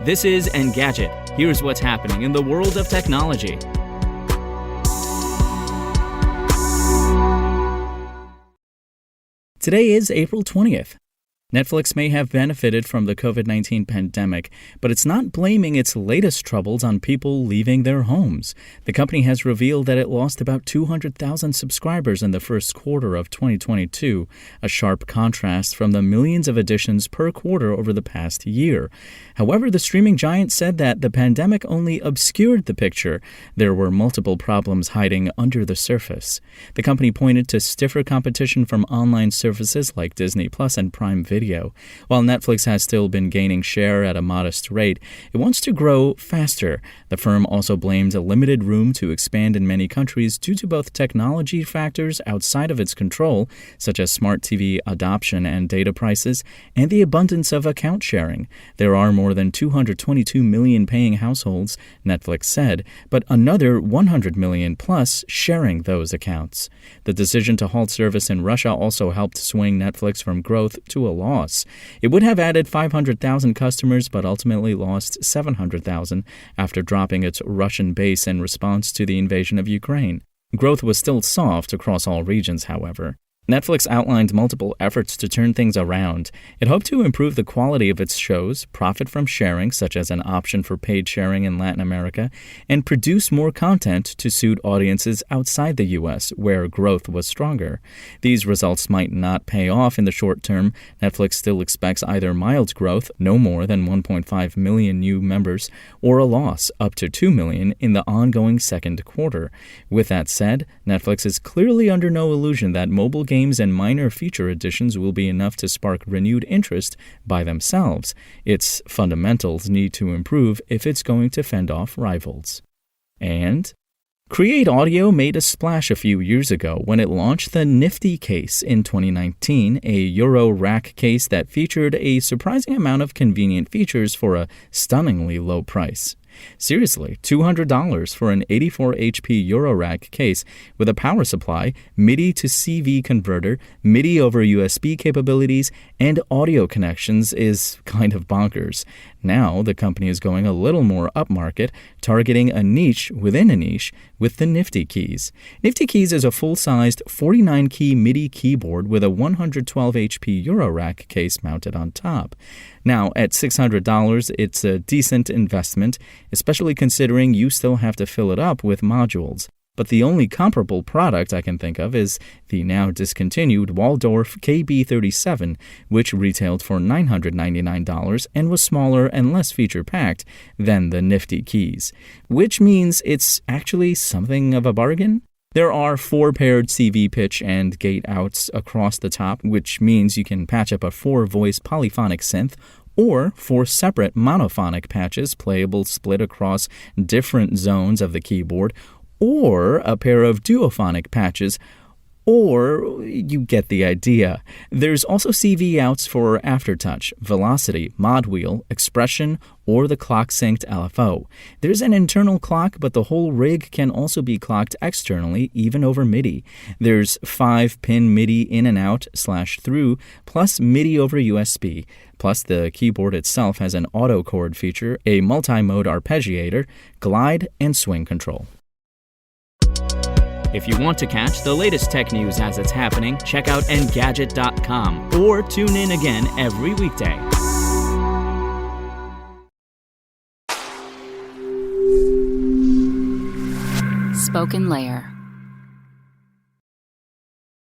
This is Engadget. Here's what's happening in the world of technology. Today is April 20th. Netflix may have benefited from the COVID-19 pandemic, but it's not blaming its latest troubles on people leaving their homes. The company has revealed that it lost about 200,000 subscribers in the first quarter of 2022, a sharp contrast from the millions of additions per quarter over the past year. However, the streaming giant said that the pandemic only obscured the picture. There were multiple problems hiding under the surface. The company pointed to stiffer competition from online services like Disney Plus and Prime Video. While Netflix has still been gaining share at a modest rate, it wants to grow faster. The firm also blamed a limited room to expand in many countries due to both technology factors outside of its control, such as smart TV adoption and data prices, and the abundance of account sharing. There are more than 222 million paying households, Netflix said, but another 100 million plus sharing those accounts. The decision to halt service in Russia also helped swing Netflix from growth to a loss. It would have added 500,000 customers, but ultimately lost 700,000 after dropping its Russian base in response to the invasion of Ukraine. Growth was still soft across all regions, however. Netflix outlined multiple efforts to turn things around. It hoped to improve the quality of its shows, profit from sharing, such as an option for paid sharing in Latin America, and produce more content to suit audiences outside the U.S., where growth was stronger. These results might not pay off in the short term. Netflix still expects either mild growth, no more than 1.5 million new members, or a loss, up to 2 million, in the ongoing second quarter. With that said, Netflix is clearly under no illusion that mobile games and minor feature additions will be enough to spark renewed interest by themselves. Its fundamentals need to improve if it's going to fend off rivals. And Create Audio made a splash a few years ago when it launched the Nifty case in 2019, a Euro rack case that featured a surprising amount of convenient features for a stunningly low price. Seriously, $200 for an 84 HP Eurorack case with a power supply, MIDI to CV converter, MIDI over USB capabilities, and audio connections is kind of bonkers. Now, the company is going a little more upmarket, targeting a niche within a niche with the Nifty Keys. Nifty Keys is a full-sized 49-key MIDI keyboard with a 112 HP Eurorack case mounted on top. Now, at $600, it's a decent investment, especially considering you still have to fill it up with modules. But the only comparable product I can think of is the now discontinued Waldorf KB37, which retailed for $999 and was smaller and less feature-packed than the Nifty Keys, which means it's actually something of a bargain. There are 4 paired CV pitch and gate outs across the top, which means you can patch up a 4-voice polyphonic synth, or 4 separate monophonic patches playable split across different zones of the keyboard, or a pair of duophonic patches, or you get the idea. There's also CV outs for Aftertouch, Velocity, Mod Wheel, Expression, or the clock-synced LFO. There's an internal clock, but the whole rig can also be clocked externally, even over MIDI. There's 5-pin MIDI in and out /through, plus MIDI over USB. Plus, the keyboard itself has an auto chord feature, a multi-mode arpeggiator, glide, and swing control. If you want to catch the latest tech news as it's happening, check out Engadget.com or tune in again every weekday. SpokenLayer.